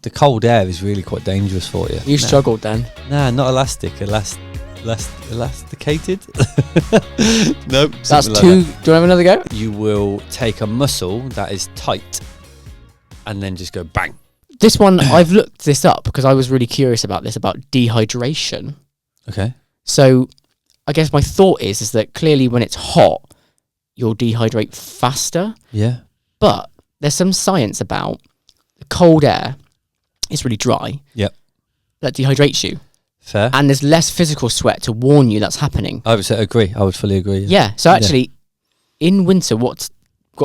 the cold air is really quite dangerous for you. You struggled then. Nah, not elastic. Elasticated? Nope. That's like two. That. Do you want to have another go? You will take a muscle that is tight and then just go bang. This one, I've looked this up because I was really curious about this, about dehydration. Okay. So I guess my thought is that clearly when it's hot, you'll dehydrate faster. Yeah. But there's some science about the cold air is really dry. Yep. That dehydrates you. Fair. And there's less physical sweat to warn you that's happening. I would agree. I would fully agree. Yeah. So actually, in winter, what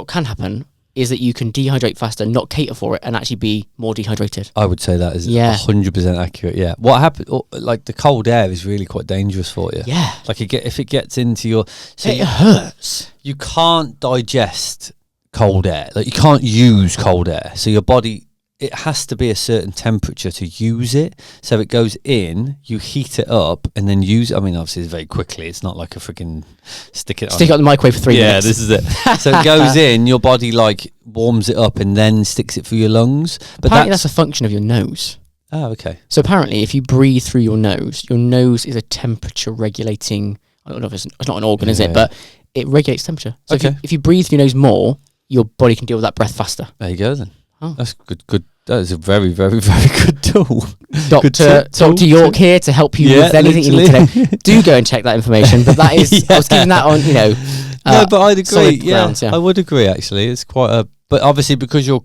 can happen is that you can dehydrate faster, not cater for it, and actually be more dehydrated. I would say that is 100% accurate. Yeah. What happened? Like the cold air is really quite dangerous for you. Yeah. Like if it gets into your, it hurts. You can't digest cold air. Like you can't use cold air. So your body, it has to be a certain temperature to use it. So it goes in, you heat it up, and then use it. I mean, obviously, it's very quickly. It's not like a freaking stick it on the microwave for 3 minutes. Yeah, this is it. So it goes in, your body like warms it up and then sticks it through your lungs. But apparently that's a function of your nose. Oh, okay. So apparently, if you breathe through your nose is a temperature regulating. I don't know if it's not an organ, is it? But it regulates temperature. So if you breathe through your nose more, your body can deal with that breath faster. There you go then. Oh. That's good. That is a very, very, very good tool. Dr. York here to help you with anything you need to know. Do go and check that information. But that is, I was giving that on, no, but I'd agree. Grounds, I would agree actually. It's quite a, but obviously because you're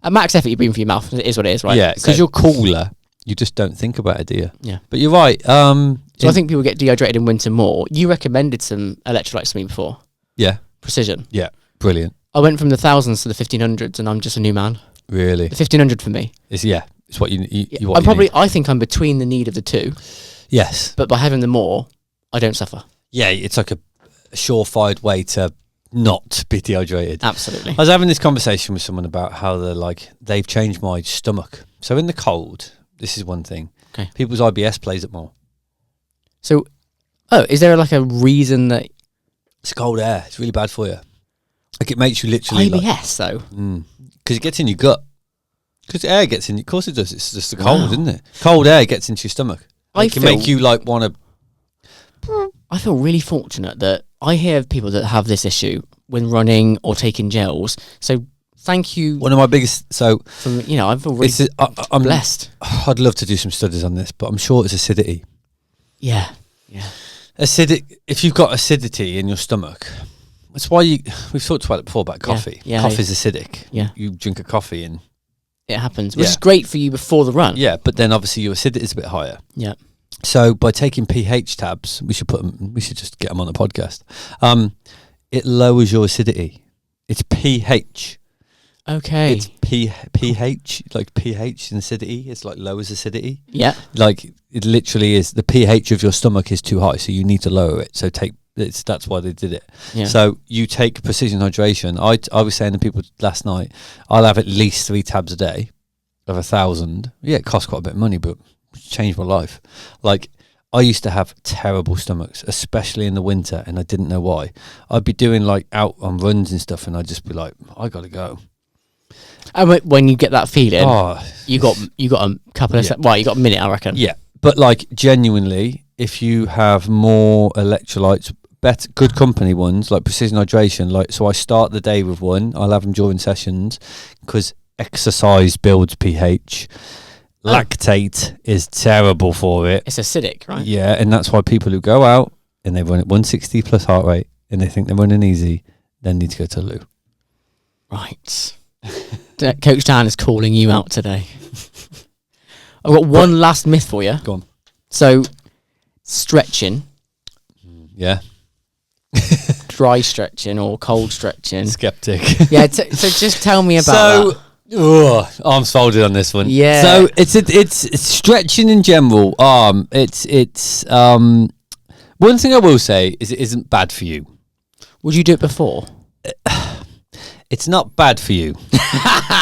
at max effort, you breathe through your mouth. It is what it is, right? Yeah, because you're cooler. You just don't think about it, do you? Yeah. But you're right. So I think people get dehydrated in winter more. You recommended some electrolytes to me before. Yeah. Precision. Yeah. Brilliant. I went from the thousands to the 1500s, and I'm just a new man. Really? The 1500 for me. It's what you need. I think I'm between the need of the two. Yes. But by having them more, I don't suffer. Yeah, it's like a surefire way to not be dehydrated. Absolutely. I was having this conversation with someone about how they've changed my stomach. So in the cold, this is one thing. Okay. People's IBS plays it more. So, is there like a reason that it's cold air? It's really bad for you. Like it makes you literally IBS though. Because it gets in your gut. Because air gets in. Of course it does. It's just the cold, isn't it? Cold air gets into your stomach. It can make you want to. I feel really fortunate that I hear of people that have this issue when running or taking gels. So thank you. One of my biggest. I feel really I'm blessed. I'd love to do some studies on this, but I'm sure it's acidity. Yeah. Acidic. If you've got acidity in your stomach. That's why we've talked about it before about coffee. Yeah, Coffee's acidic. Yeah. You drink a coffee and it happens, which is great for you before the run. Yeah, but then obviously your acidity is a bit higher. Yeah. So by taking pH tabs, we should just get them on the podcast. It lowers your acidity. It's pH. Okay. It's pH, like pH and acidity. It's like lowers acidity. Yeah. Like it literally is, the pH of your stomach is too high, so you need to lower it. So that's why they did it. Yeah. So you take precision hydration. I was saying to people last night, I'll have at least 3 tabs a day of 1,000. Yeah, it costs quite a bit of money, but it's changed my life. Like I used to have terrible stomachs, especially in the winter, and I didn't know why. I'd be doing like out on runs and stuff, and I'd just be like, I gotta go. And when you get that feeling, you got a couple of you got a minute, I reckon. Yeah, but like genuinely, if you have more electrolytes, good company ones like precision hydration, like so I start the day with one. I'll have them during sessions because exercise builds pH. Lactate is terrible for it. It's acidic, right? Yeah, and that's why people who go out and they run at 160 plus heart rate and they think they're running easy, then need to go to the loo. Right. Coach Dan is calling you out today. I've got one last myth for you. Go on. So, stretching. Yeah. Dry stretching or cold stretching. Skeptic. Yeah, so just tell me about that. Arms folded on this one. Yeah. So it's stretching in general. It's one thing I will say is it isn't bad for you. Would you do it before? It's not bad for you. I'm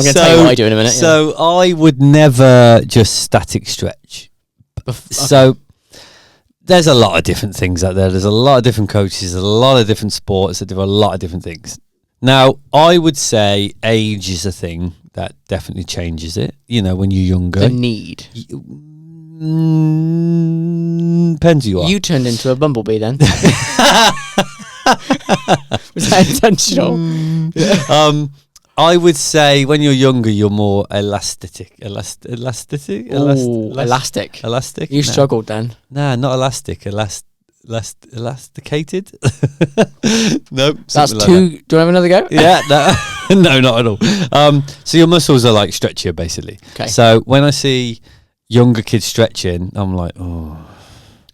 going to tell you what I do in a minute. So I would never just static stretch. So there's a lot of different things out there. There's a lot of different coaches. There's a lot of different sports that do a lot of different things. Now, I would say age is a thing that definitely changes it. You know, when you're younger. The need. Depends who you are. You turned into a bumblebee then. Was that intentional? I would say when you're younger, you're more elastic. Elastic. You struggled then. Nah, not elastic. Elasticated. Nope. That's like two. Do you want to have another go? Yeah. No, no, not at all. So your muscles are like stretchier, basically. Okay. So when I see younger kids stretching, I'm like, oh.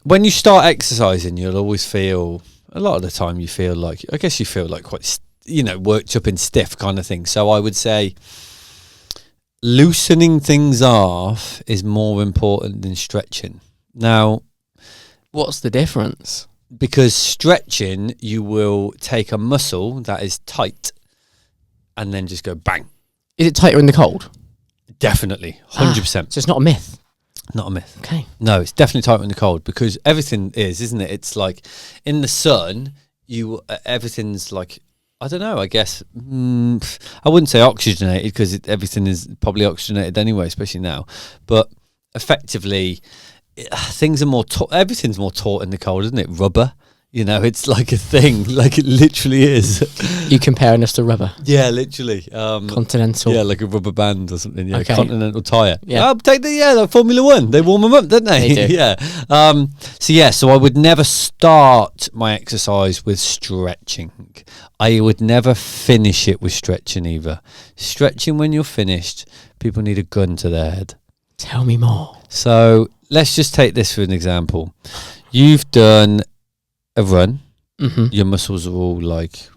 When you start exercising, you'll always feel. A lot of the time, you feel like. I guess you feel like quite. Worked up and stiff kind of thing. So I would say loosening things off is more important than stretching. Now, what's the difference? Because stretching, you will take a muscle that is tight and then just go bang. Is it tighter in the cold? Definitely, 100%. So it's not a myth? Not a myth. Okay. No, it's definitely tighter in the cold because everything is, isn't it? It's like in the sun, everything's like, I don't know, I guess, I wouldn't say oxygenated because everything is probably oxygenated anyway, especially now. But effectively, things are everything's more taut in the cold, isn't it? Rubber, it's like a thing, like it literally is. You comparing us to rubber? Yeah, literally. Continental. Yeah, like a rubber band or something. Yeah, okay. Continental tyre. Yeah. I'll take like Formula One. They warm them up, don't they? They do. Yeah. So I would never start my exercise with stretching. I would never finish it with stretching either. Stretching when you're finished, people need a gun to their head. Tell me more. So let's just take this for an example. You've done a run. Mm-hmm. Your muscles are all like,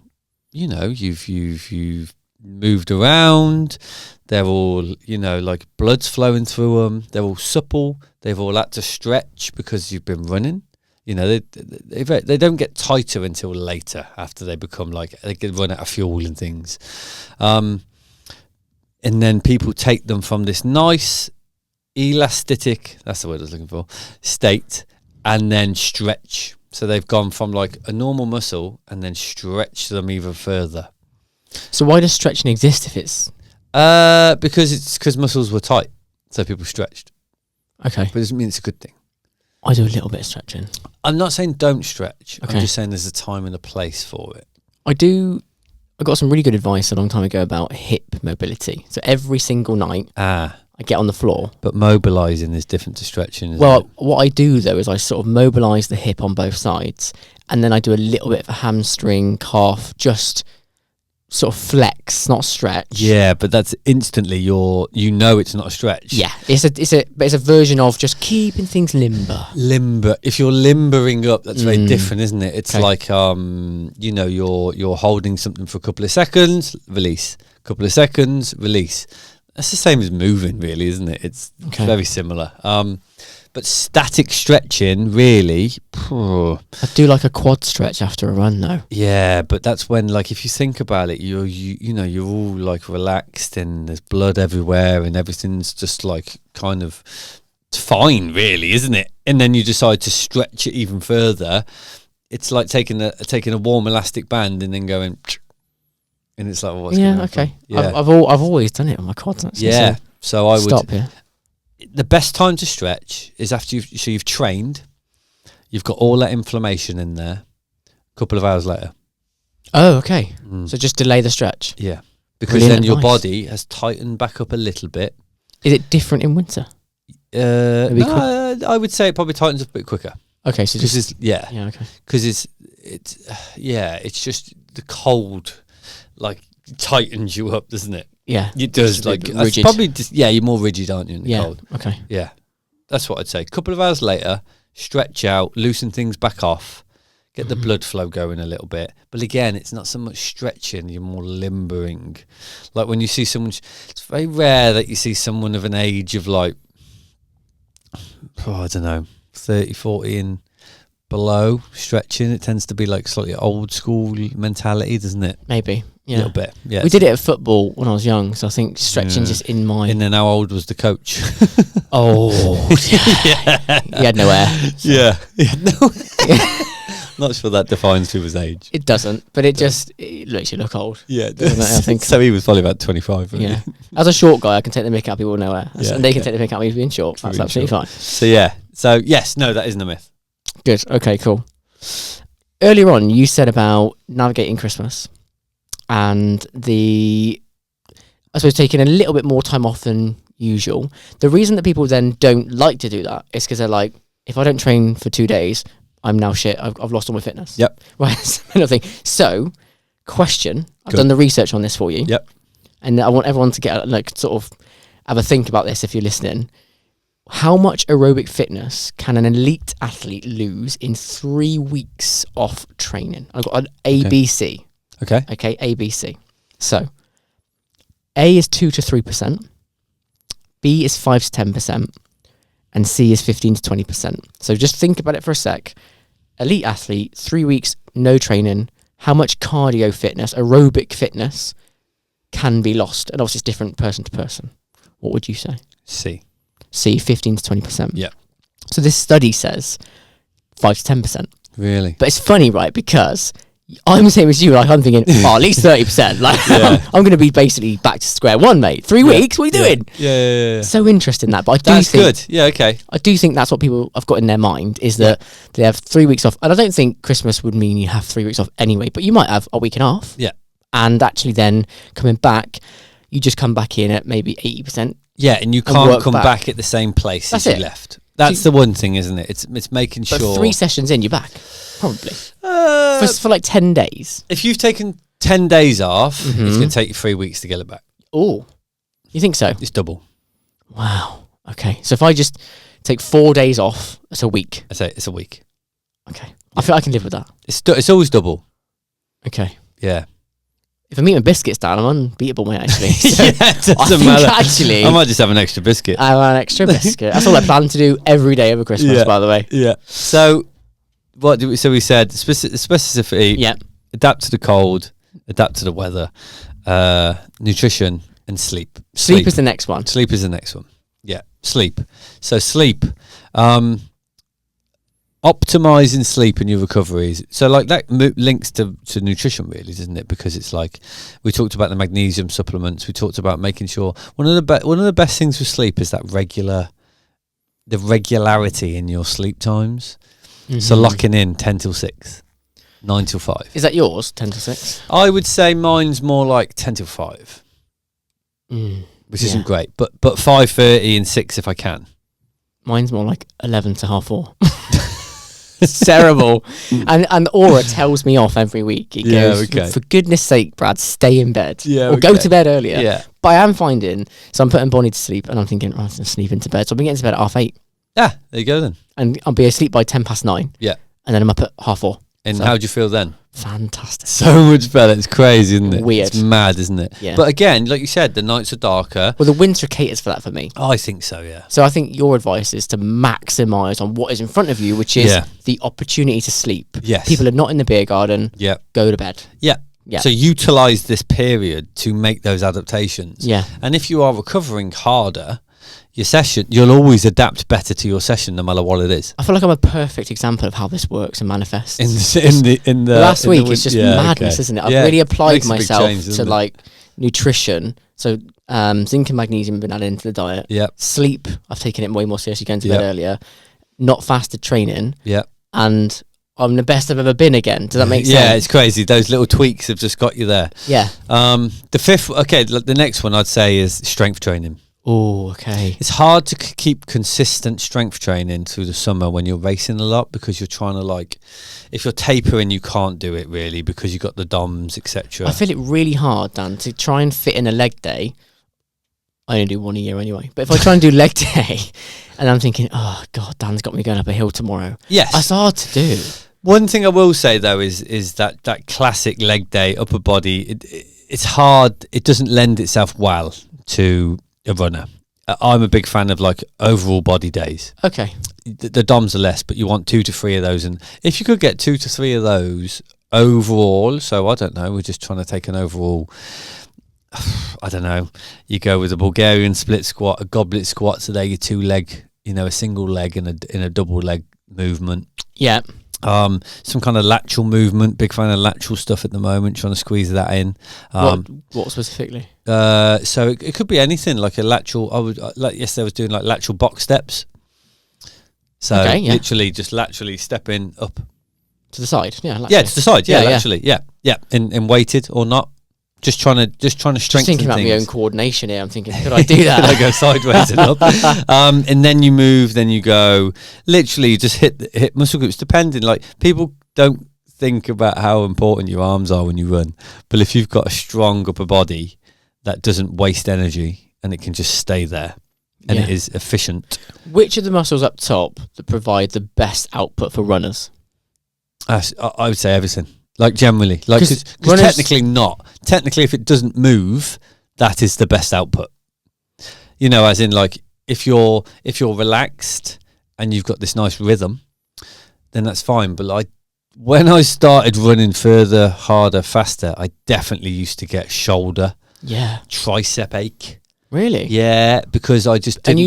you've moved around. They're all, like blood's flowing through them. They're all supple. They've all had to stretch because you've been running. They don't get tighter until later after they become like they can run out of fuel and things. And then people take them from this nice elastic, that's the word I was looking for, state, and then stretch. So they've gone from like a normal muscle and then stretch them even further. So why does stretching exist if it's? Because muscles were tight, so people stretched. Okay. But it doesn't mean it's a good thing. I do a little bit of stretching. I'm not saying don't stretch. Okay. I'm just saying there's a time and a place for it. I got some really good advice a long time ago about hip mobility. So every single night, I get on the floor. But mobilising is different to stretching, isn't Well, it? what I do though is I sort of mobilise the hip on both sides, and then I do a little bit of a hamstring, calf, just sort of flex, not stretch. Yeah, but that's instantly it's not a stretch. Yeah, it's a version of just keeping things limber. Limber. If you're limbering up, that's very different, isn't it? It's okay. like you're holding something for a couple of seconds, release. Couple of seconds, release. That's the same as moving, really, isn't it? It's very similar. But static stretching, really. I do like a quad stretch after a run, though. Yeah, but that's when, like, if you think about it, you're all like relaxed and there's blood everywhere and everything's just like kind of fine, really, isn't it? And then you decide to stretch it even further. It's like taking a warm elastic band and then going, and it's like, well, what's going on? Okay. Yeah, I've always done it on my quads. Actually, yeah. So I would stop here. The best time to stretch is after you've trained, you've got all that inflammation in there. A couple of hours later. Oh, okay. So just delay the stretch. Yeah, because Brilliant then your advice. body has tightened back up a little bit. Is it different in winter? I would say it probably tightens up a bit quicker. Okay, so just okay. Because it's just the cold, like tightens you up, doesn't it? Yeah, it does. Like rigid. Probably just, you're more rigid, aren't you? In the cold. Okay. Yeah, that's what I'd say. A couple of hours later, stretch out, loosen things back off, get the blood flow going a little bit. But again, it's not so much stretching; you're more limbering. Like when you see someone, it's very rare that you see someone of an age of like, I don't know, 30, 40 and below stretching. It tends to be like slightly old school mentality, doesn't it? Maybe. Yeah. A little bit. Yeah. We did it at football when I was young, so I think stretching just in my. And then how old was the coach? Oh, yeah. He had no hair. So. Yeah. He had no hair. Not sure that defines people's age. It doesn't, but it makes you look old. Yeah, doesn't it, I think. So he was probably about 25. Wasn't Yeah. As a short guy, I can take the mick out of people nowhere. Yeah, And they can take the mick out of me for being short. That's absolutely fine. So yeah. So yes, no, that isn't a myth. Good. Okay, cool. Earlier on, you said about navigating Christmas and I suppose, taking a little bit more time off than usual. The reason that people then don't like to do that is because they're like, if I don't train for 2 days, I'm now shit. I've lost all my fitness. Yep. Right. Another thing. So, question. I've Good. done the research on this for you. Yep. And I want everyone to get sort of have a think about this if you're listening. How much aerobic fitness can an elite athlete lose in 3 weeks off training? I've got an ABC. Okay. Okay, ABC. So, A is 2 to 3%, B is 5 to 10%, and C is 15 to 20%. So just think about it for a sec. Elite athlete, 3 weeks, no training. How much cardio fitness, aerobic fitness, can be lost? And obviously it's different person to person. What would you say? C. C, 15 to 20%. Yeah. So this study says 5 to 10%. Really? But it's funny, right? Because I'm the same as you. Like, I'm thinking, at least 30%. Like, Yeah. I'm going to be basically back to square one, mate. 3 weeks? What are you doing? Yeah. So interesting that. But I do That's think, good. Yeah, okay. I do think that's what people have got in their mind, is that they have 3 weeks off. And I don't think Christmas would mean you have 3 weeks off anyway, but you might have a week and a half. Yeah. And actually then coming back, you just come back in at maybe 80%. Yeah, and you can't come back at the same place as you left. That's the one thing, isn't it? It's making But sure. 3 sessions in, you're back. Probably. For like 10 days. If you've taken 10 days off, Mhm. it's going to take you 3 weeks to get it back. Oh, you think so? It's double. Wow. Okay. So if I just take 4 days off, that's a week. I say it's a week. Okay. I feel I can live with that. It's always double. Okay. Yeah. If I meet my biscuits down, I'm unbeatable, mate, actually. So Yeah, it I doesn't think matter. actually, I might just have an extra biscuit. I want an extra biscuit. That's all I plan to do every day over Christmas, Yeah. by the way. Yeah. So, so we said specificity. Yeah. Adapt to the cold. Adapt to the weather. Nutrition and sleep. Sleep is the next one. Sleep is the next one. Yeah. Sleep. So sleep. Optimizing sleep and your recoveries. So like that links to nutrition, really, doesn't it? Because it's like we talked about the magnesium supplements. We talked about making sure one of the best things with sleep is that the regularity in your sleep times. Mm-hmm. So locking in 10 till 6, 9 till 5. Is that yours, 10 to 6? I would say mine's more like 10 till 5, which isn't great, but 5:30 and 6 if I can. Mine's more like 11 to half 4. It's terrible. And Aura tells me off every week. It goes, for goodness sake, Brad, stay in bed. Yeah, or go to bed earlier. Yeah. But I am finding, so I'm putting Bonnie to sleep and I'm thinking, I'm going to sleep into bed. So I've been getting to bed at 8:30. Yeah, there you go then. And I'll be asleep by 9:10. Yeah. And then I'm up at 4:30. And how do you feel then? Fantastic. So much better. It's crazy, isn't it? Weird. It's mad, isn't it? Yeah. But again, like you said, the nights are darker. Well, the winter caters for that for me. Oh, I think so, yeah. So I think your advice is to maximise on what is in front of you, which is the opportunity to sleep. Yes. People are not in the beer garden. Yeah. Go to bed. Yeah. Yeah. So utilise this period to make those adaptations. Yeah. And if you are recovering harder, your session, you'll always adapt better to your session no matter what it is. I feel like I'm a perfect example of how this works and manifests. In the last week, it's just madness, isn't it? I've really applied myself to like nutrition. So zinc and magnesium have been added into the diet. Yeah. Sleep, I've taken it way more seriously, going to bed earlier. Not fasted training. Yeah. And I'm the best I've ever been again. Does that make sense? Yeah, it's crazy. Those little tweaks have just got you there. Yeah. The fifth, the next one I'd say is strength training. Oh, okay. It's hard to keep consistent strength training through the summer when you're racing a lot, because you're trying to if you're tapering, you can't do it really because you've got the DOMs, etc. I feel it really hard, Dan, to try and fit in a leg day. I only do one a year anyway. But if I try and do leg day and I'm thinking, oh, God, Dan's got me going up a hill tomorrow. Yes. That's hard to do. One thing I will say, though, is that classic leg day, upper body, it's hard. It doesn't lend itself well to a runner. I'm a big fan of overall body days. Okay. The DOMs are less, but you want 2 to 3 of those. And if you could get 2 to 3 of those overall, so I don't know, we're just trying to take an overall, I don't know, you go with a Bulgarian split squat, a goblet squat, so they're your 2 leg, a single leg in a double leg movement. Yeah. Some kind of lateral movement. Big fan of lateral stuff at the moment. Trying to squeeze that in. What specifically? So it could be anything like a lateral. I would like yesterday I was doing like lateral box steps. So literally just laterally stepping up to the side. Yeah, to the side. Yeah, laterally. Yeah. In weighted or not. Just trying to strengthen. Just thinking about my own coordination here. I'm thinking, could I do that? Could I go sideways and up? And then you move. Then you go. Literally, you just hit muscle groups. Depending, like people don't think about how important your arms are when you run, but if you've got a strong upper body that doesn't waste energy and it can just stay there and it is efficient. Which of the muscles up top that provide the best output for runners? I would say everything. Like generally, like because technically not. Technically, if it doesn't move, that is the best output. You know, as in like if you're relaxed and you've got this nice rhythm, then that's fine. But like when I started running further, harder, faster, I definitely used to get shoulder, tricep ache. Really? Yeah, because I just didn't. And you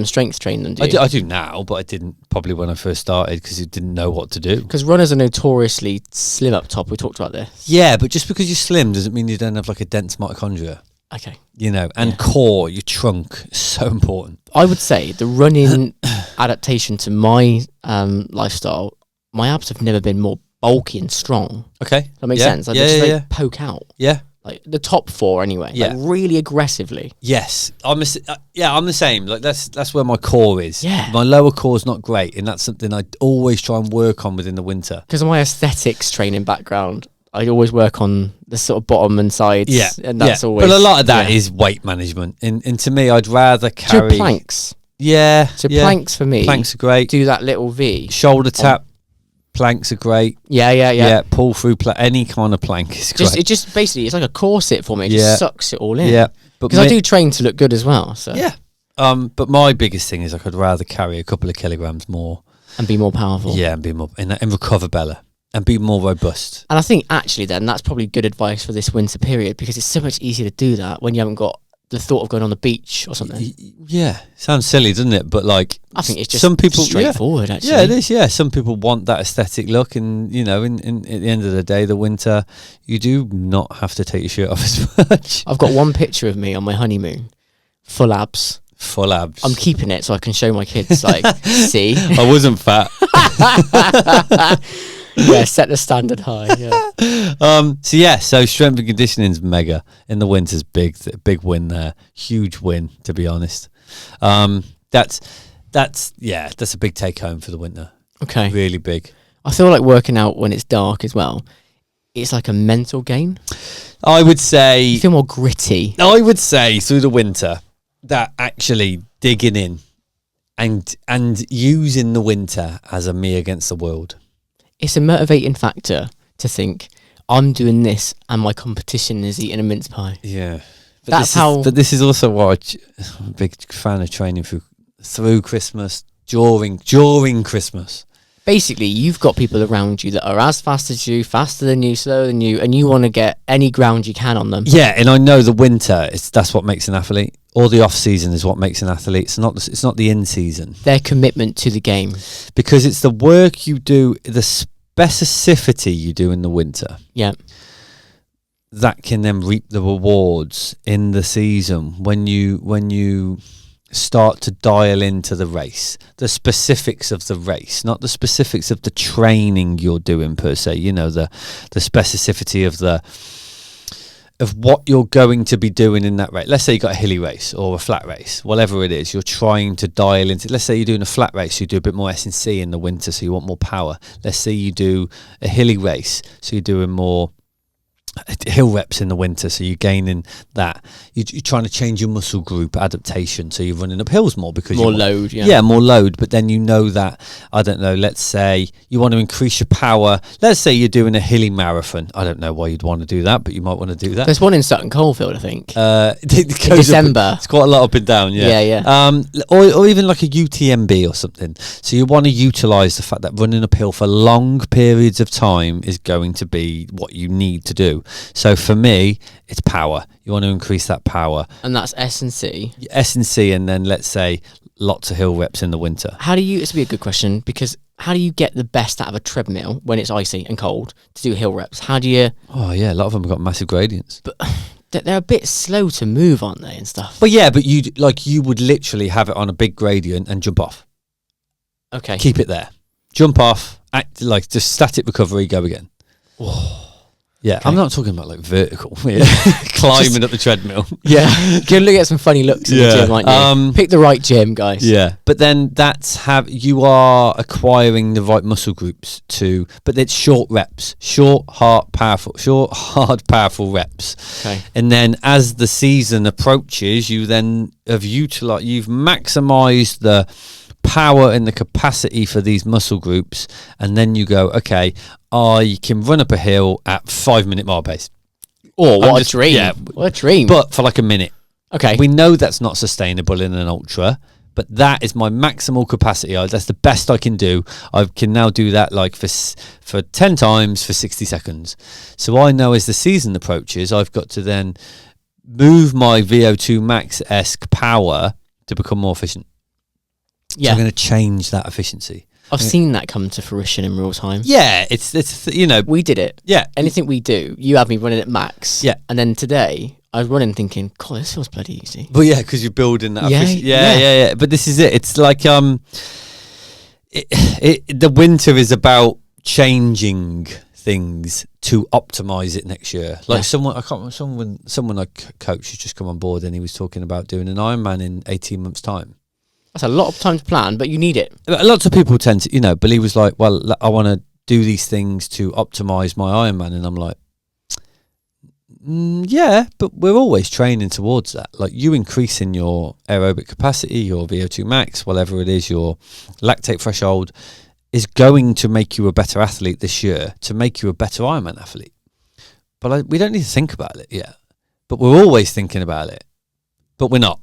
strength train them, do you? I do now, but I didn't probably when I first started because you didn't know what to do. Because runners are notoriously slim up top. We talked about this. Yeah, but just because you're slim doesn't mean you don't have like a dense mitochondria. Okay. You know, and core, your trunk is so important. I would say the running adaptation to my lifestyle, my abs have never been more bulky and strong. Okay. That makes sense. Like they just poke out. Yeah. Like the top four anyway. Yeah. Like really aggressively. Yes. I'm the same. Like that's where my core is. Yeah. My lower core is not great, and that's something I always try and work on within the winter. Because of my aesthetics training background, I always work on the sort of bottom and sides. Yeah. And that's always. But a lot of that is weight management. And to me, I'd rather carry. So planks. Yeah. So planks for me. Planks are great. Do that little V. Shoulder tap. Planks are great. Yeah. Pull through any kind of plank is great. It just basically it's like a corset for me. It just sucks it all in. Yeah, because I do train to look good as well. So yeah. But my biggest thing is I'd rather carry a couple of kilograms more and be more powerful. Yeah, and be more and recover better and be more robust. And I think actually then that's probably good advice for this winter period because it's so much easier to do that when you haven't got the thought of going on the beach or something. Yeah, sounds silly, doesn't it? But like, I think it's just some people straightforward. Actually, yeah, it is. Yeah, some people want that aesthetic look, and you know, in at the end of the day, the winter, you do not have to take your shirt off as much. I've got one picture of me on my honeymoon, full abs. Full abs. I'm keeping it so I can show my kids. Like, see, I wasn't fat. Yeah, set the standard high. Yeah. So strength and conditioning's mega in the winter's big win there. Huge win, to be honest. That's a big take home for the winter. Okay. Really big. I feel like working out when it's dark as well. It's like a mental game. I would say you feel more gritty. I would say through the winter that actually digging in and using the winter as a me against the world. It's a motivating factor to think I'm doing this and my competition is eating a mince pie. Yeah. But this is also why I'm a big fan of training through Christmas, during Christmas. Basically, you've got people around you that are as fast as you, faster than you, slower than you, and you want to get any ground you can on them. Yeah, and I know the winter, that's what makes an athlete. Or the off season is what makes an athlete. It's not the in season. Their commitment to the game. Because it's the work you do, the specificity you do in the winter. Yeah. That can then reap the rewards in the season when you start to dial into the race, the specifics of the race, not the specifics of the training you're doing per se. You know, the specificity of what you're going to be doing in that race. Let's say you got a hilly race or a flat race, whatever it is, you're trying to dial into. Let's say you're doing a flat race, you do a bit more S&C in the winter, so you want more power. Let's say you do a hilly race, so you're doing more hill reps in the winter, so you're gaining that. You're trying to change your muscle group adaptation, so you're running up hills more because more load. More load. But then you know that, I don't know, let's say you want to increase your power. Let's say you're doing a hilly marathon. I don't know why you'd want to do that, but you might want to do that. There's one in Sutton Coldfield, I think. In December. It's quite a lot up and down. Yeah. Or even like a UTMB or something. So you want to utilise the fact that running uphill for long periods of time is going to be what you need to do. So for me, it's power. You want to increase that power. And that's S&C? S&C, and then let's say lots of hill reps in the winter. This would be a good question, because how do you get the best out of a treadmill when it's icy and cold to do hill reps? How do you? Oh yeah, a lot of them have got massive gradients. But they're a bit slow to move, aren't they, and stuff? But yeah, but you would literally have it on a big gradient and jump off. Okay. Keep it there. Jump off. Act like just static recovery. Go again. Oh. Yeah, Okay. I'm not talking about like vertical, climbing up the treadmill. Yeah, you're gonna get some funny looks in the gym, aren't you? Pick the right gym, guys. Yeah, but then you are acquiring the right muscle groups but it's short reps, short, hard, powerful reps. Okay. And then as the season approaches, you then you've maximized the power and the capacity for these muscle groups, and then you go, okay, I can run up a hill at 5-minute mile pace. Oh, what a dream. Yeah, what a dream. but for like a minute. Okay. We know that's not sustainable in an ultra, but that is my maximal capacity. That's the best I can do. I can now do that like for 10 times for 60 seconds. So I know as the season approaches, I've got to then move my VO2 max-esque power to become more efficient. Yeah. So I'm going to change that efficiency. I've seen that come to fruition in real time. Yeah, it's you know. We did it. Yeah. Anything we do, you have me running at max. Yeah. And then today, I was running thinking, God, this feels bloody easy. But yeah, because you're building that. Yeah, Yeah. But this is it. It's like the winter is about changing things to optimize it next year. Like someone I coach who's just come on board, and he was talking about doing an Ironman in 18 months' time. That's a lot of time to plan, but you need it. Lots of people tend to, but he was like, well, I want to do these things to optimize my Ironman. And I'm like, yeah, but we're always training towards that. Like you increasing your aerobic capacity, your VO2 max, whatever it is, your lactate threshold is going to make you a better athlete this year, to make you a better Ironman athlete. But we don't need to think about it yet. But we're always thinking about it. But we're not.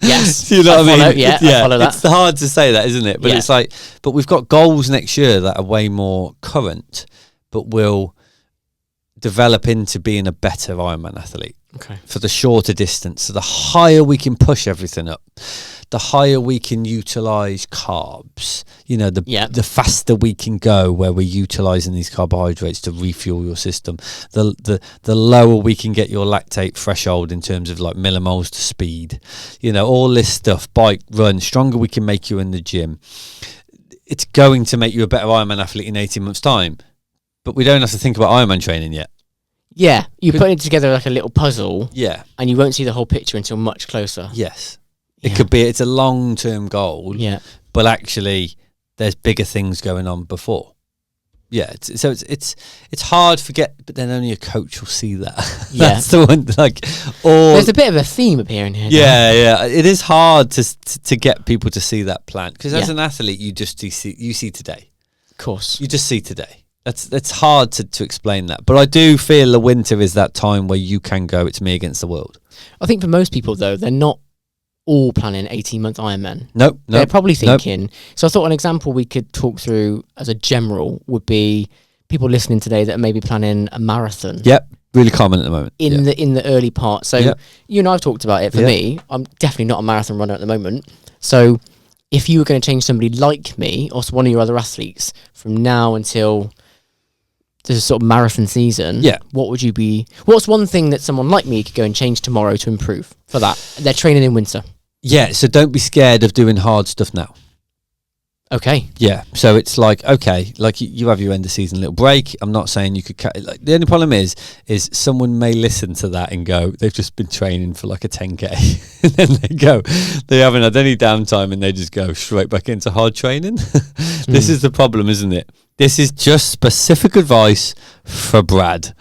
Yes. You know what I mean? Yeah, I follow that. It's hard to say that, isn't it? But it's like, but we've got goals next year that are way more current, but will develop into being a better Ironman athlete. Okay. For the shorter distance. So the higher we can push everything up, the higher we can utilize carbs, the faster we can go where we're utilizing these carbohydrates to refuel your system, the lower we can get your lactate threshold in terms of like millimoles to speed, all this stuff, bike, run, stronger we can make you in the gym. It's going to make you a better Ironman athlete in 18 months time, but we don't have to think about Ironman training yet. Yeah, you put it together like a little puzzle. Yeah. And you won't see the whole picture until much closer. Yes. It's a long-term goal. Yeah. But actually there's bigger things going on before. Yeah. It's hard to forget, but then only a coach will see that. Yeah. That's the one, there's a bit of a theme appearing here. Yeah. It is hard to get people to see that plan. Because as an athlete, you see today. Of course. You just see today. That's hard to explain that. But I do feel the winter is that time where you can go, it's me against the world. I think for most people, though, they're not all planning 18-month Ironman. Nope. They're probably thinking... So I thought an example we could talk through as a general would be people listening today that are maybe planning a marathon. Yep. Really common at the moment. In the early part. So you and I have talked about it. For me, I'm definitely not a marathon runner at the moment. So if you were going to change somebody like me or one of your other athletes from now until... this sort of marathon season, what's one thing that someone like me could go and change tomorrow to improve for that? They're training in winter. Yeah, so don't be scared of doing hard stuff now. Okay. Yeah, so it's like, okay, like you have your end of season little break. I'm not saying you could the only problem is someone may listen to that and go, they've just been training for like a 10K and then they haven't had any downtime and they just go straight back into hard training. This is the problem, isn't it? This is just specific advice for Brad.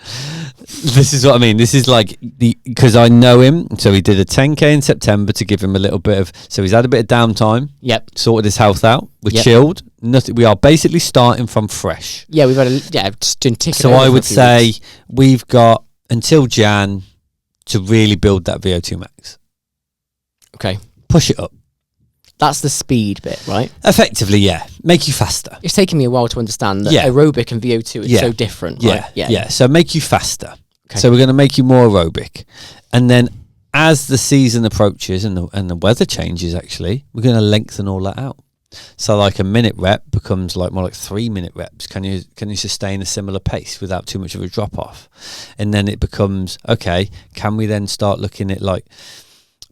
This is what I mean. This is like because I know him. So he did a 10K in September to give him a little bit of, so he's had a bit of downtime. Yep. Sorted his health out. We're chilled. Nothing. We are basically starting from fresh. Yeah, we've had just doing ticket. So I would say we've got until Jan to really build that VO2 max. Okay. Push it up. That's the speed bit, right? Effectively, yeah. Make you faster. It's taken me a while to understand that aerobic and VO2 is so different. Right? Yeah. So make you faster. Okay. So we're going to make you more aerobic. And then as the season approaches and the weather changes, actually, we're going to lengthen all that out. So like a minute rep becomes like more like 3 minute reps. Can you sustain a similar pace without too much of a drop off? And then it becomes, okay, can we then start looking at like,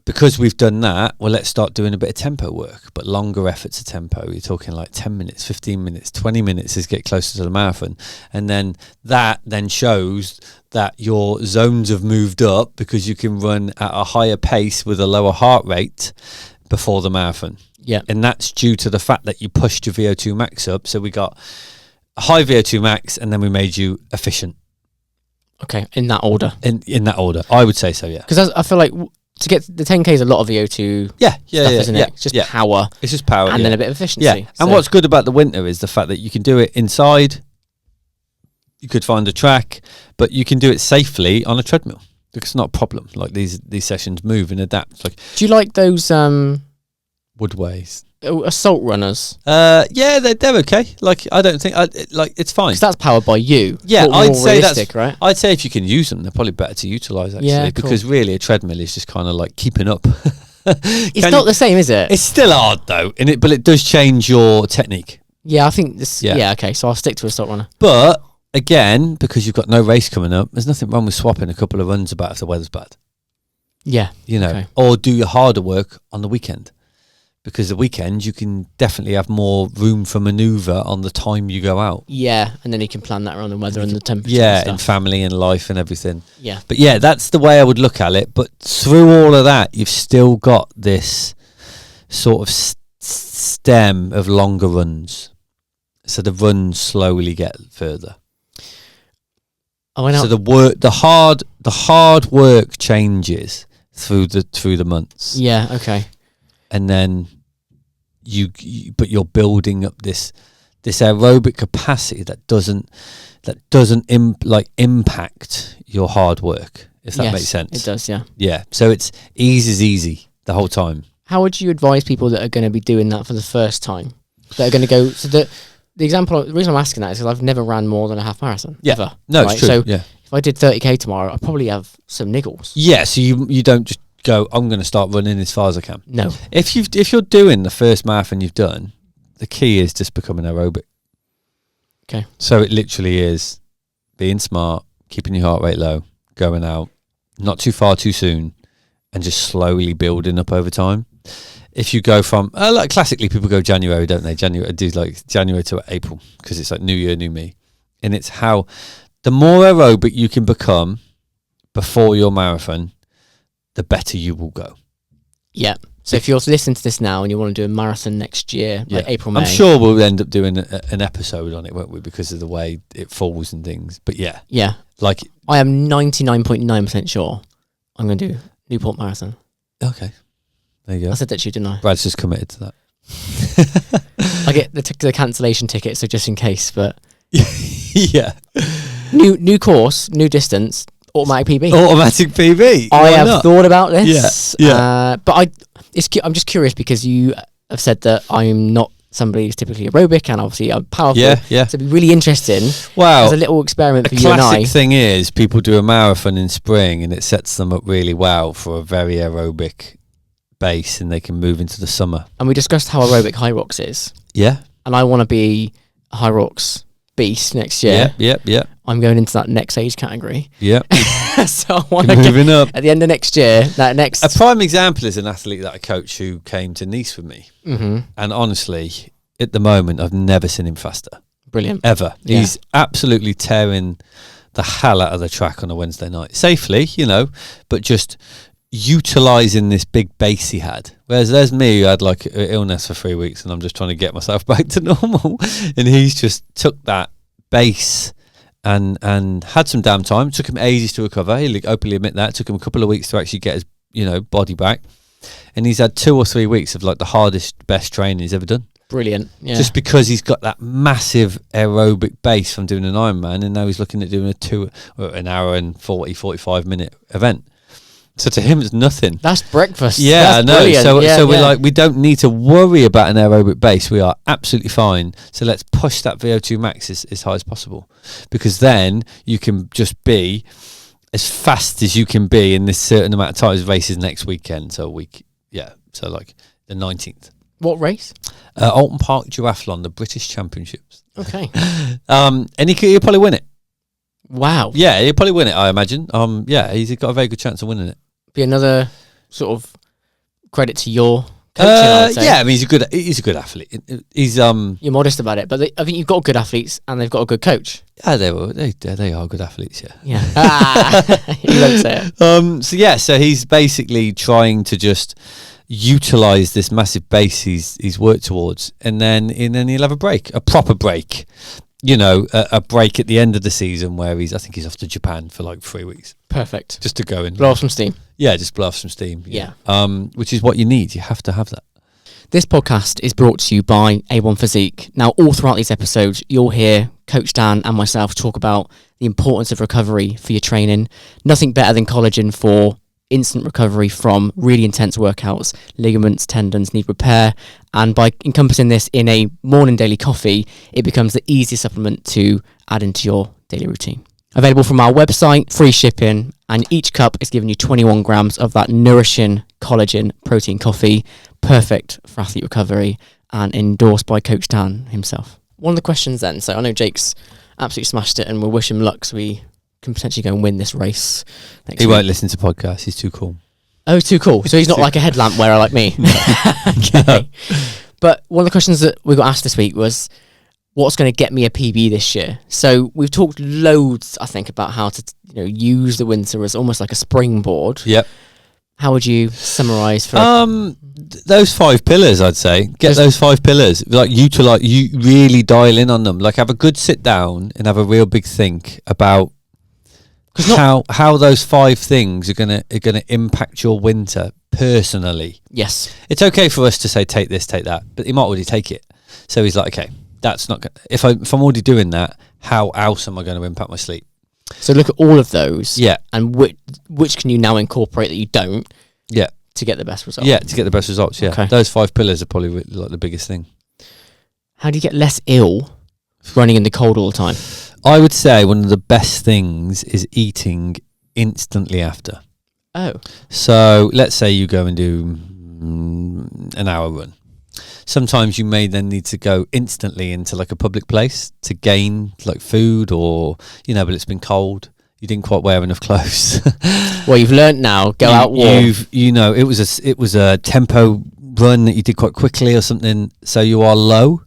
because we've done that, well, let's start doing a bit of tempo work, but longer efforts of tempo. You're talking like 10 minutes, 15 minutes, 20 minutes as get closer to the marathon. And then that then shows that your zones have moved up because you can run at a higher pace with a lower heart rate before the marathon. Yeah. And that's due to the fact that you pushed your VO2 max up. So we got a high VO2 max and then we made you efficient. Okay, in that order. In that order, I would say so, yeah. Because I feel like to get the 10K is a lot of VO2 stuff, isn't it? It's just power. It's just power, and then a bit of efficiency. Yeah, and what's good about the winter is the fact that you can do it inside. You could find a track, but you can do it safely on a treadmill. It's not a problem. Like these sessions move and adapt. Like, do you like those Woodways? Assault runners? Yeah, they're okay. Like, I don't think it's fine. Because that's powered by you. Yeah, I'd say that's right. I'd say if you can use them, they're probably better to utilize actually, because really a treadmill is just kind of like keeping up. It's not the same, is it? It's still hard though, but it does change your technique. Yeah, I think this. Yeah, okay. So I'll stick to assault runner. But again, because you've got no race coming up, there's nothing wrong with swapping a couple of runs about if the weather's bad. Yeah, or do your harder work on the weekend. Because the weekend you can definitely have more room for manoeuvre on the time you go out. Yeah, and then you can plan that around the weather and the temperature. Yeah, and family and life and everything. Yeah. But yeah, that's the way I would look at it. But through all of that, you've still got this sort of stem of longer runs. So the runs slowly get further. Oh, I know. So the hard work changes through the months. Yeah. Okay. And then but you're building up this aerobic capacity that doesn't impact your hard work, if that makes sense. It does, yeah. Yeah. So it's easy the whole time. How would you advise people that are going to be doing that for the first time? That are going to go. So the reason I'm asking that is because I've never ran more than a half marathon. Yeah. Ever, no, right? it's true. So yeah. If I did 30K tomorrow, I'd probably have some niggles. Yeah. So you don't just go, I'm going to start running as far as I can. No. If you're doing the first marathon you've done, the key is just becoming aerobic. Okay. So it literally is being smart, keeping your heart rate low, going out, not too far too soon, and just slowly building up over time. If you go from like classically people go January, don't they? January to April because it's like new year, new me, and it's how the more aerobic you can become before your marathon, the better you will go. Yeah. So if you're listening to this now and you want to do a marathon next year, like April, May. I'm sure we'll end up doing an episode on it, won't we? Because of the way it falls and things. But yeah. Yeah. Like I am 99.9% sure I'm going to do Newport Marathon. Okay. There you go. I said that to you, didn't I? Brad's just committed to that. I get the cancellation ticket, so just in case, but... Yeah. New course, new distance... Automatic PB. Automatic PB. I have thought about this. Yeah. But I'm just curious because you have said that I'm not somebody who's typically aerobic and obviously I'm powerful. Yeah. So it'd be really interesting. Wow. As a little experiment for you and I. The classic thing is people do a marathon in spring and it sets them up really well for a very aerobic base and they can move into the summer. And we discussed how aerobic High Rocks is. Yeah. And I want to be a High Rocks beast next year. Yeah. I'm going into that next age category. Yeah. So I want to moving up at the end of next year. A prime example is an athlete that I coach who came to Nice with me, and honestly, at the moment, I've never seen him faster. Brilliant, ever. Yeah. He's absolutely tearing the hell out of the track on a Wednesday night, safely, but just utilising this big base he had. Whereas there's me who had like an illness for 3 weeks, and I'm just trying to get myself back to normal, and he's just took that base. And had some damn time. It took him ages to recover. He'll openly admit that. It took him a couple of weeks to actually get his, body back. And he's had 2 or 3 weeks of like the hardest, best training he's ever done. Brilliant. Yeah. Just because he's got that massive aerobic base from doing an Ironman, and now he's looking at doing an hour and 45 minute event. So to him, it's nothing. That's breakfast. Yeah, I know. Brilliant. So we're like, we don't need to worry about an aerobic base. We are absolutely fine. So let's push that VO2 max as high as possible, because then you can just be as fast as you can be in this certain amount of time. Races next weekend, so like the 19th. What race? Alton Park Duathlon, the British Championships. Okay. And he'll probably win it. Wow. Yeah, he'll probably win it, I imagine. Yeah, he's got a very good chance of winning it. Be another sort of credit to your coaching, I'd say. Yeah, I mean, he's a good athlete. He's You're modest about it, but I think you've got good athletes and they've got a good coach. Yeah, they are good athletes. Yeah. Yeah. You don't say it. So he's basically trying to just utilize this massive base he's worked towards, and then he'll have a proper break. A break at the end of the season where I think he's off to Japan for like 3 weeks. Perfect. Just to go and blow off some steam. Yeah, just blow off some steam. Yeah. Which is what you need. You have to have that. This podcast is brought to you by A1 Physique. Now, all throughout these episodes, you'll hear Coach Dan and myself talk about the importance of recovery for your training. Nothing better than collagen for instant recovery from really intense workouts. Ligaments, tendons need repair, and by encompassing this in a morning daily coffee, it becomes the easiest supplement to add into your daily routine. Available from our website, free shipping, and each cup is giving you 21 grams of that nourishing collagen protein coffee, perfect for athlete recovery, and endorsed by Coach Dan himself. One of the questions then, so I know Jake's absolutely smashed it and we'll wish him luck so we can potentially go and win this race next week. He won't listen to podcasts. He's too cool. Oh, too cool. So he's not like a headlamp wearer like me. Okay. No. But one of the questions that we got asked this week was, what's going to get me a PB this year? So we've talked loads, I think, about how to use the winter as almost like a springboard. Yep. How would you summarise for those 5 pillars? I'd say get those 5 pillars. Like you really dial in on them. Like have a good sit down and have a real big think about how those 5 things are gonna impact your winter personally. Yes. It's okay for us to say take this, take that, but he might already take it. So he's like, okay, that's not gonna, if I'm already doing that, how else am I going to impact my sleep? So look at all of those. Yeah. And which can you now incorporate that you don't? Yeah. To get the best results. Yeah, to get the best results. Yeah. Okay. Those 5 pillars are probably like the biggest thing. How do you get less ill running in the cold all the time? I would say one of the best things is eating instantly after. Oh. So let's say you go and do an hour run. Sometimes you may then need to go instantly into like a public place to gain like food or, but it's been cold. You didn't quite wear enough clothes. Well, you've learnt now, go out warm. It was a tempo run that you did quite quickly or something. So you are low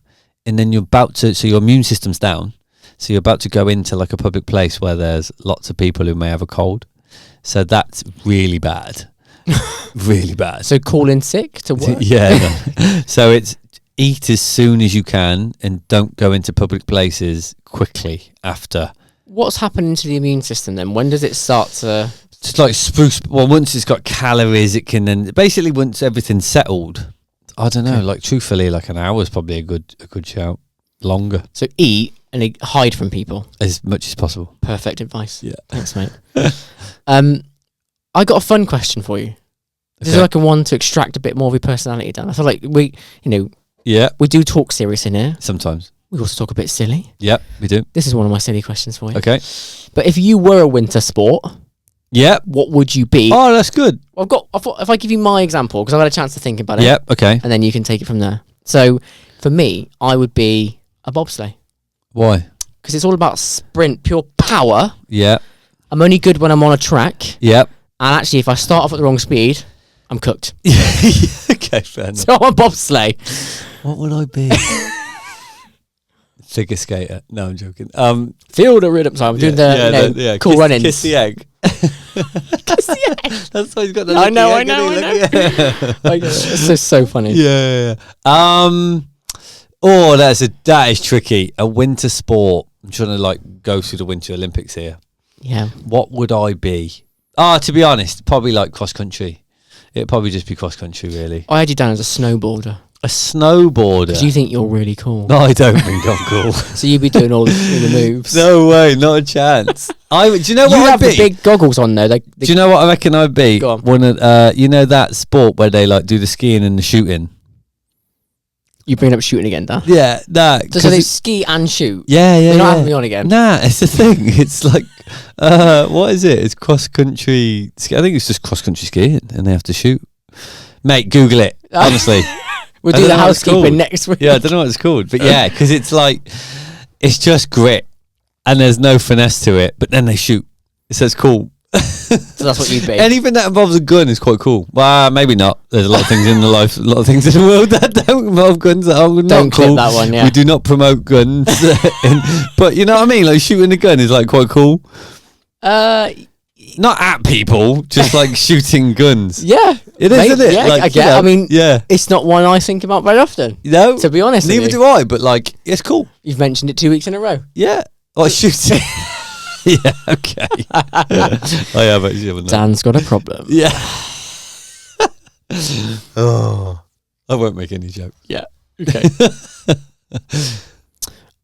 and then so your immune system's down. So you're about to go into like a public place where there's lots of people who may have a cold. So that's really bad. Really bad. So call in sick to work? Yeah. No. So it's eat as soon as you can and don't go into public places quickly after. What's happening to the immune system then? When does it start to... It's like spruce. Well, once it's got calories, it can then... Basically, once everything's settled, I don't know, like truthfully, like an hour is probably a good shout. Longer. So eat and hide from people. As much as possible. Perfect advice. Yeah. Thanks, mate. I got a fun question for you. This is like a one to extract a bit more of your personality, Dan. I feel like we do talk serious in here. Sometimes. We also talk a bit silly. Yep, we do. This is one of my silly questions for you. Okay. But if you were a winter sport, yep, what would you be? Oh, that's good. I thought if I give you my example, because I've had a chance to think about it. Yep, okay. And then you can take it from there. So for me, I would be a bobsleigh. Why? Because it's all about sprint, pure power. Yeah. I'm only good when I'm on a track. Yep. And actually, if I start off at the wrong speed, I'm cooked. Okay, fair enough. So I'm a bobsleigh. What would I be? Figure skater. No, I'm joking. Field of rhythm. So I'm doing the cool run-ins. Kiss the egg. Kiss the egg. That's why he's got the I know. It's so funny. Yeah. That is tricky. A winter sport. I'm trying to go through the Winter Olympics here. Yeah. What would I be? To be honest, probably like cross country. It'd probably just be cross country, really. I had you down as a snowboarder. A snowboarder? Because you think you're really cool. No, I don't think I'm cool. So you'd be doing all the moves. No way, not a chance. Do you know what you I'd have be? the big goggles on though. Do you know what I reckon I'd be? Go on. One of that sport where they do the skiing and the shooting. You bring up shooting again, Dan? Yeah, that. So they ski and shoot. Yeah. You're not having me on again. Nah, it's the thing. It's like, what is it? It's cross country. I think it's just cross country skiing, and they have to shoot. Mate, Google it. Honestly, We'll I do don't the know what it's housekeeping called. next week. Yeah, I don't know what it's called, but yeah, because it's like it's just grit, and there's no finesse to it. But then they shoot, so it's cool. So that's what you'd be. Anything that involves a gun is quite cool. Well, maybe not. There's a lot of things in the life, a lot of things in the world that don't involve guns that are not Don't clip cool. that one, yeah. We do not promote guns, but you know what I mean. Like shooting a gun is like quite cool. Not at people, just like shooting guns. Yeah, It is, isn't it? Yeah, Like, I get. you know, I mean, yeah. it's not one I think about very often. No, To be honest, neither with you. do I. But like, it's cool. You've mentioned it 2 weeks in a row. Yeah, like shooting. Yeah, okay. I have actually, haven't I? Dan's got a problem. Yeah. Oh, I won't make any joke. Yeah. Okay.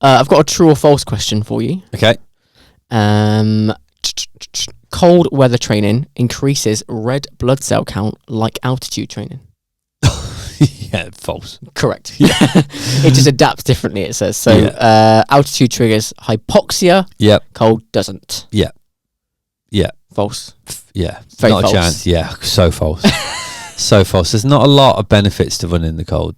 I've got a true or false question for you. Okay. Cold weather training increases red blood cell count like altitude training. Yeah, false. Correct. Yeah. It just adapts differently, it says. So Yeah. altitude triggers hypoxia. Yep. Cold doesn't. Yeah. Yeah. False. Yeah. Very not false. a chance. Yeah. So false. So false. There's not a lot of benefits to running in the cold.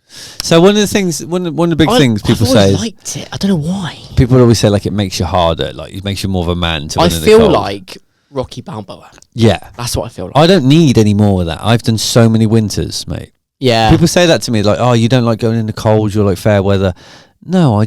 So one of the things, one of the big things people I've say always is, liked it. I don't know why. people always say like it makes you harder, like it makes you more of a man to I run in the feel cold. like Rocky Balboa. Yeah. That's what I feel like. I don't need any more of that. I've done so many winters, mate. Yeah. People say that to me, like, oh, you don't like going in the cold, you're like fair weather. No,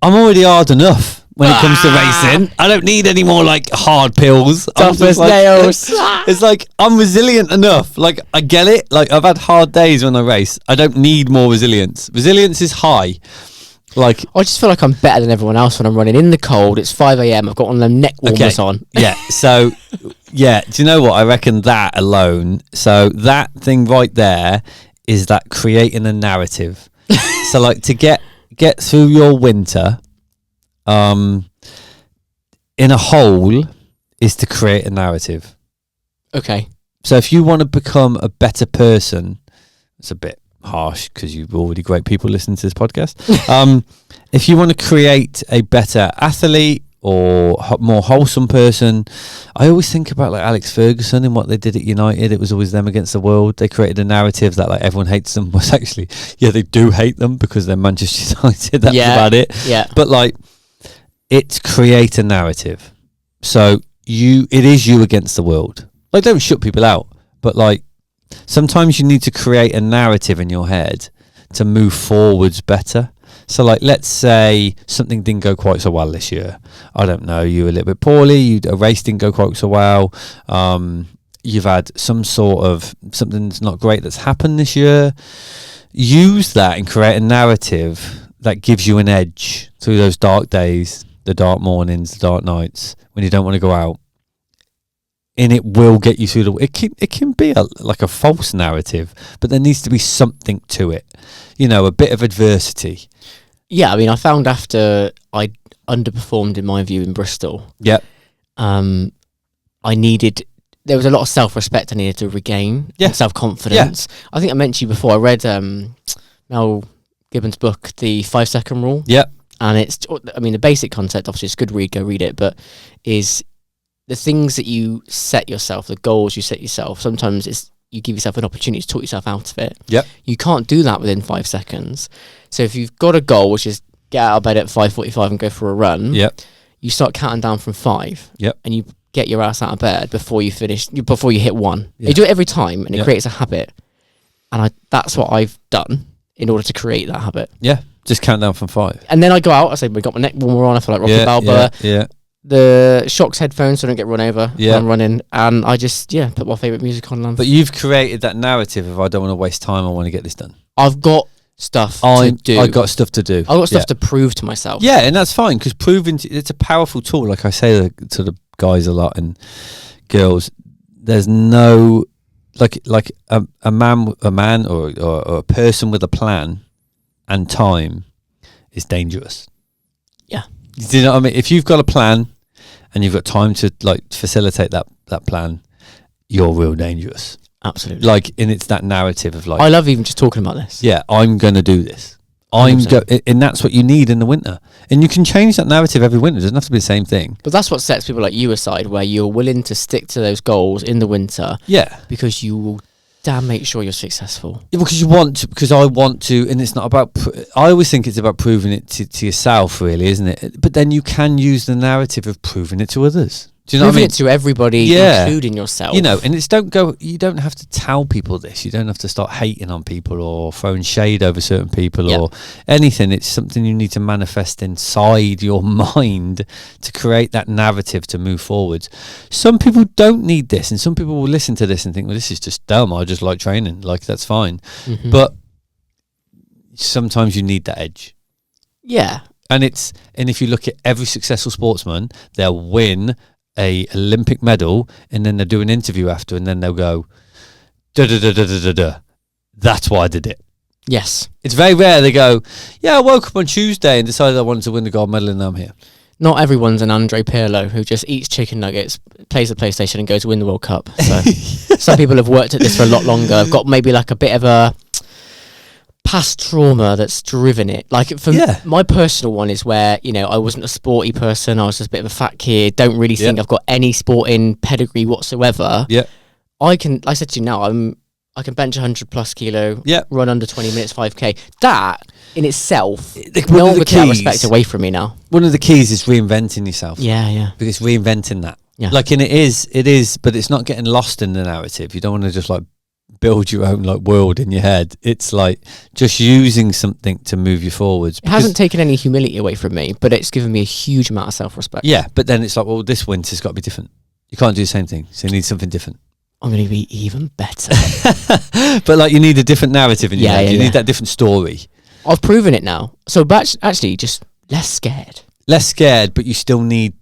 I'm already hard enough when it comes to racing. I don't need any more like hard pills. I'm Tough just as like- nails. It's like I'm resilient enough. Like I get it. Like I've had hard days when I race. I don't need more resilience. Resilience is high. Like I just feel like I'm better than everyone else when I'm running in the cold. It's 5 a.m. I've got one of them neck warmers on. Yeah. So, yeah. Do you know what? I reckon that alone. So that thing right there is that creating a narrative. So like to get through your winter, in a hole is to create a narrative. Okay. So if you want to become a better person, it's a bit harsh because you've already great people listening to this podcast. If you want to create a better athlete or more wholesome person, I always think about like Alex Ferguson and what they did at United. It was always them against the world. They created a narrative that like everyone hates them. Was actually, yeah, they do hate them because they're Manchester United. That's about it. Yeah. But like, it's create a narrative. So it is you against the world. Like, don't shut people out, but like, sometimes you need to create a narrative in your head to move forwards better. So like, let's say something didn't go quite so well this year. I don't know, you were a little bit poorly, a race didn't go quite so well. You've had some sort of something's not great that's happened this year. Use that and create a narrative that gives you an edge through those dark days, the dark mornings, the dark nights when you don't want to go out. And it will get you through it can be like a false narrative, but there needs to be something to it. You know, a bit of adversity. Yeah, I mean, I found after I underperformed in my view in Bristol, Yep. there was a lot of self-respect I needed to regain, Yeah. and self-confidence. I think I mentioned you before, I read Mel Gibbons' book, The 5 Second Rule. Yep. And the basic concept, obviously it's good read, go read it, but is the things that you set yourself, the goals you set yourself, sometimes you give yourself an opportunity to talk yourself out of it. Yep. You can't do that within 5 seconds. So if you've got a goal, which is get out of bed at 5:45 and go for a run, Yep. you start counting down from 5. Yep. And you get your ass out of bed before you hit 1. Yeah. You do it every time, and it Yep. creates a habit. And that's what I've done in order to create that habit. Yeah. Just count down from 5. And then I go out, I say, we got my neck warmer on, I feel like Rocky Balboa. Yeah. The Shocks headphones so I don't get run over Yeah. when I'm running, and I just put my favourite music on. But you've created that narrative of I don't want to waste time, I want to get this done. I've got stuff to do. I got stuff to do. I've got stuff to prove to myself. Yeah, and that's fine because it's a powerful tool. Like I say to the guys a lot and girls, there's no like a man or a person with a plan and time is dangerous. Yeah. Do you know what I mean? If you've got a plan and you've got time to like facilitate that plan, you're real dangerous. Absolutely. Like, and it's that narrative of like, I love even just talking about this. yeah, I'm going to do this. 100%. And that's what you need in the winter. And you can change that narrative every winter. It doesn't have to be the same thing. But that's what sets people like you aside, where you're willing to stick to those goals in the winter Yeah. because you will damn make sure you're successful. Yeah, because you want to, because I want to, and it's not about. I always think it's about proving it to yourself, really, isn't it? But then you can use the narrative of proving it to others. Do you know what I mean? It to everybody, Yeah. including yourself. You know, and it's you don't have to tell people this. You don't have to start hating on people or throwing shade over certain people or anything. It's something you need to manifest inside your mind to create that narrative to move forward. Some people don't need this, and some people will listen to this and think, well, this is just dumb. I just like training. Like, that's fine. Mm-hmm. But sometimes you need that edge. Yeah. And if you look at every successful sportsman, they'll win a Olympic medal, and then they'll do an interview after, and then they'll go, da da da da da da da. That's why I did it. Yes. It's very rare they go, yeah, I woke up on Tuesday and decided I wanted to win the gold medal, and now I'm here. Not everyone's an Andre Pirlo who just eats chicken nuggets, plays the PlayStation, and goes to win the World Cup. So some people have worked at this for a lot longer. I've got maybe like a bit of a past trauma that's driven it. Like, for my personal one is where, you know, I wasn't a sporty person. I was just a bit of a fat kid. Don't really think I've got any sporting pedigree whatsoever. Yeah. I said to you now, I can bench 100 plus kilo, run under 20 minutes, 5K. That in itself, no one would take that respect away from me now. One of the keys is reinventing yourself. Yeah, yeah. Because reinventing that. Yeah. Like, and it is, but it's not getting lost in the narrative. You don't want to just like build your own like world in your head. It's like just using something to move you forwards. It hasn't taken any humility away from me, but it's given me a huge amount of self-respect. Yeah, but then it's like, well, this winter's got to be different. You can't do the same thing, so you need something different. I'm going to be even better. But like, you need a different narrative in your head. You need that different story. I've proven it now. So but actually, just less scared. Less scared, but you still need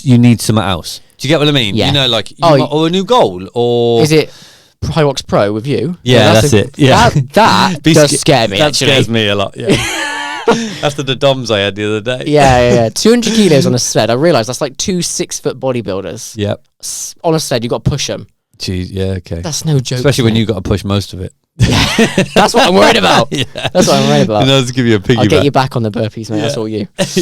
you need something else. Do you get what I mean? Yeah. You know, like, or a new goal, or is it Hyrox Pro with you? Yeah, that's it. Yeah, that does scare me. That scares me a lot. Yeah. After the DOMs I had the other day. Yeah. 200 kilos on a sled. I realised that's like 2 6-foot bodybuilders. Yep. On a sled, you got to push them. Jeez, yeah, okay. That's no joke. Especially when you got to push most of it. Yeah. That's what I'm worried about. Yeah. That's what I'm worried about. And I'll just give you a piggyback. I'll get you back on the burpees, mate. Yeah. That's all you. That's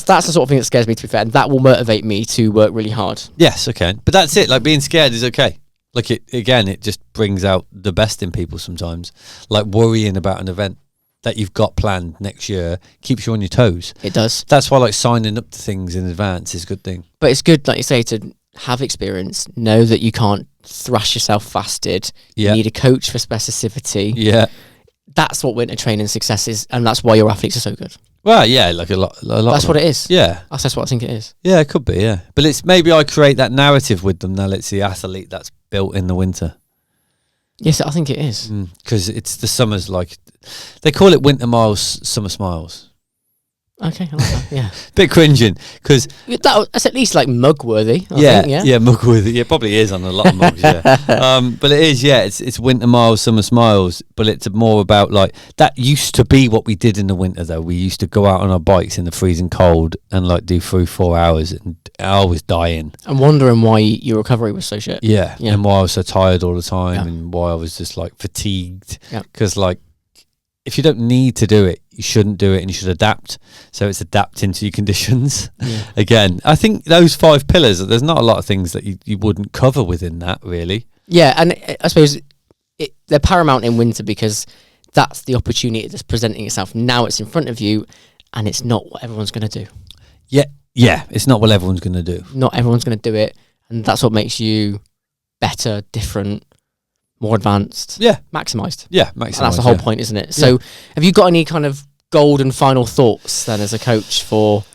the sort of thing that scares me, to be fair, and that will motivate me to work really hard. Yes, okay. But that's it. Like, being scared is okay. Like, it just brings out the best in people sometimes. Like, worrying about an event that you've got planned next year keeps you on your toes. It does. That's why, like, signing up to things in advance is a good thing. But it's good, like you say, to have experience, know that you can't thrash yourself fasted. You need a coach for specificity. Yeah. That's what winter training success is, and that's why your athletes are so good. Well, yeah, like a lot. That's what it is. Yeah. That's what I think it is. Yeah, it could be, yeah. But it's maybe I create that narrative with them now. Let's see, athlete that's built in the winter. Yes, I think it is. Because it's the summers, like, they call it winter miles, summer smiles. Okay, I like that, yeah. Bit cringing, because that's at least like mug worthy. I think, mug worthy. It probably is on a lot of mugs, yeah. But it is, yeah. It's winter miles, summer smiles. But it's more about, like, that used to be what we did in the winter. Though we used to go out on our bikes in the freezing cold and like do 3-4 hours, and I was dying. I'm wondering why your recovery was so shit. Yeah, and why I was so tired all the time, and why I was just like fatigued. Because like, if you don't need to do it, you shouldn't do it, and you should adapt. So it's adapting to your conditions. Yeah. Again, I think those 5 pillars, there's not a lot of things that you wouldn't cover within that, really. Yeah, and I suppose they're paramount in winter because that's the opportunity that's presenting itself. Now it's in front of you, and it's not what everyone's going to do. Yeah, it's not what everyone's going to do. Not everyone's going to do it, and that's what makes you better, different, more advanced, maximised. Yeah, maximised. And that's the whole point, isn't it? So have you got any kind of golden final thoughts then as a coach for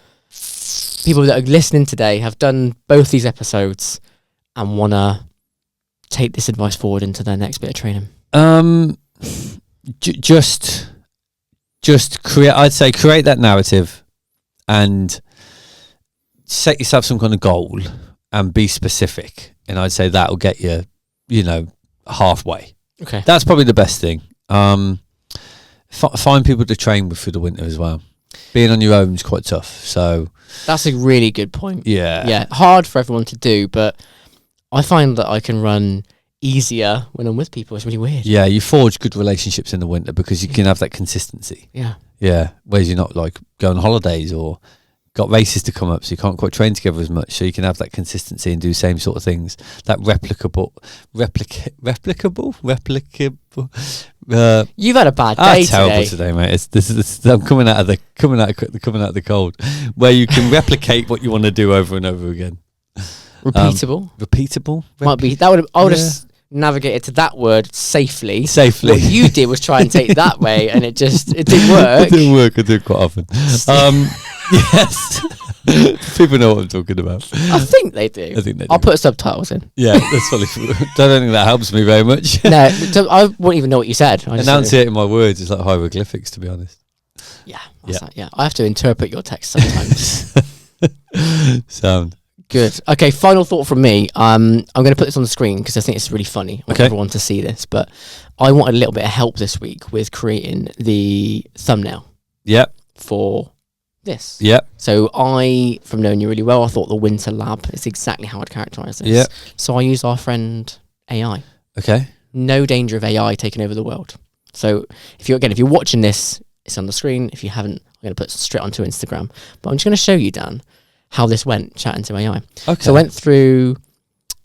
people that are listening today, have done both these episodes and want to take this advice forward into their next bit of training? Just create, I'd say create that narrative and set yourself some kind of goal and be specific. And I'd say that'll get you, halfway. Okay. That's probably the best thing. Find people to train with through the winter as well. Being on your own is quite tough. So that's a really good point. Yeah. Hard for everyone to do, but I find that I can run easier when I'm with people. It's really weird. Yeah, you forge good relationships in the winter because you can have that consistency. Yeah. Yeah. Whereas you're not like going on holidays or got races to come up, so you can't quite train together as much. So you can have that consistency and do same sort of things. That replicable. You've had a bad day terrible today, mate. I'm coming out of the cold, where you can replicate what you want to do over and over again. Repeatable might be that. I would have navigated to that word safely. What you did was try and take that way, and it didn't work. It didn't work. I do it quite often. Yes. People know what I'm talking about. I think they do. I'll put subtitles in. Yeah, that's probably. I don't think that helps me very much. No, I wouldn't even know what you said. Enunciating my words is like hieroglyphics, to be honest. Yeah. I have to interpret your text sometimes. Sound. Good. Okay, final thought from me. I'm going to put this on the screen because I think it's really funny. I want everyone to see this, but I wanted a little bit of help this week with creating the thumbnail. Yep. For this. Yep. So from knowing you really well, I thought the Winter Lab is exactly how I'd characterise this. Yep. So I used our friend AI. Okay. No danger of AI taking over the world. So if you're watching this, it's on the screen. If you haven't, I'm going to put it straight onto Instagram. But I'm just going to show you, Dan, how this went chatting to AI. Okay. So I went through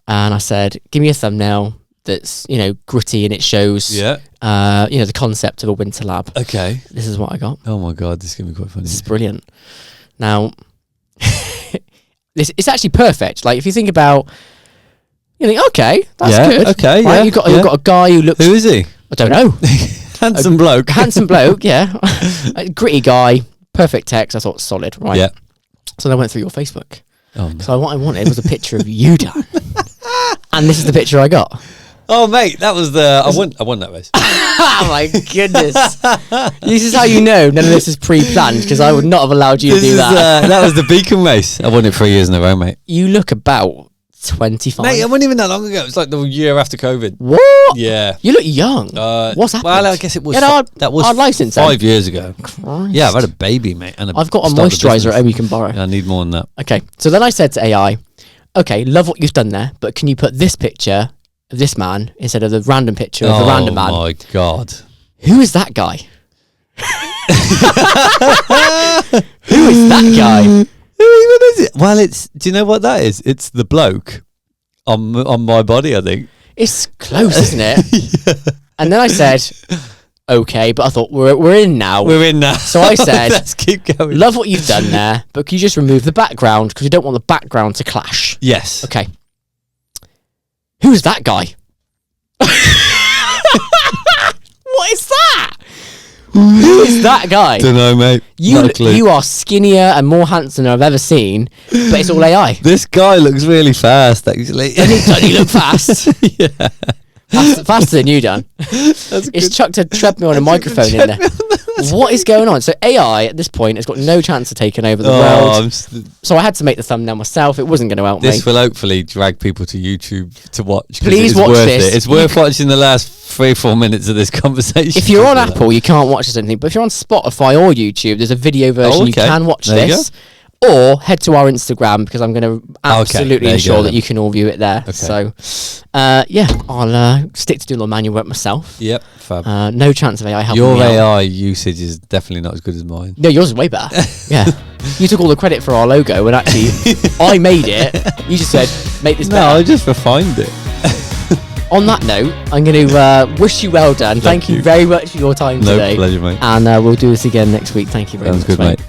and I said, give me a thumbnail that's, gritty and it shows, the concept of a winter lab. Okay. This is what I got. Oh my God, this is going to be quite funny. This is brilliant. Now, it's actually perfect. Like if you think about, you think, okay, that's good. Okay, right? You've got a guy who looks... Who is he? I don't know. Handsome bloke. Handsome bloke, yeah. A gritty guy, perfect text. I thought solid, right? Yeah. So then I went through your Facebook. Oh, no. So what I wanted was a picture of you, Dan. And this is the picture I got. Oh, mate, that was I won that race. Oh, my goodness. This is how you know none of this is pre-planned, because I would not have allowed you to do that. That was the Beacon race. I won it 3 years in a row, mate. You look about 25. Mate, it wasn't even that long ago. It was like the year after COVID. What? Yeah. You look young. What's happened? Well, I guess it was. That was our license 5 years ago. Christ. Yeah, I've had a baby, mate. And I've got a moisturiser at home you can borrow. Yeah, I need more than that. Okay, so then I said to AI, okay, love what you've done there, but can you put this picture of this man instead of the random picture of the random man? Oh my God. Who is that guy? Who is that guy? Who even is it? Well, do you know what that is? It's the bloke on my body, I think. It's close, isn't it? Yeah. And then I said, okay, but I thought we're in now. We're in now. So I said, let's keep going. Love what you've done there, but can you just remove the background because you don't want the background to clash? Yes. Okay. Who's that guy? What is that? Who is that guy? Don't know, mate. You are skinnier and more handsome than I've ever seen, but it's all AI. This guy looks really fast, actually. Doesn't he look fast? Yeah. Faster than you, Dan. It's chucked a treadmill and a microphone in there. What is going on? So AI at this point has got no chance of taking over the world. So I had to make the thumbnail myself. It wasn't going to help me. This will hopefully drag people to YouTube to watch. Please watch this. It's worth watching the last 3-4 minutes of this conversation. If you're on Apple, you can't watch this anything. But if you're on Spotify or YouTube, there's a video version. You can watch this. Or head to our Instagram because I'm going to absolutely ensure that you can all view it there. Okay. So, I'll stick to doing the manual work myself. Yep, fab. No chance of AI helping Your me AI usage is definitely not as good as mine. No, yours is way better. Yeah. You took all the credit for our logo and actually I made it. You just said, make this better. No, I just refined it. On that note, I'm going to wish you well done. Thank you very much for your time today. No pleasure, mate. And we'll do this again next week. Thank you very much. Sounds good, mate.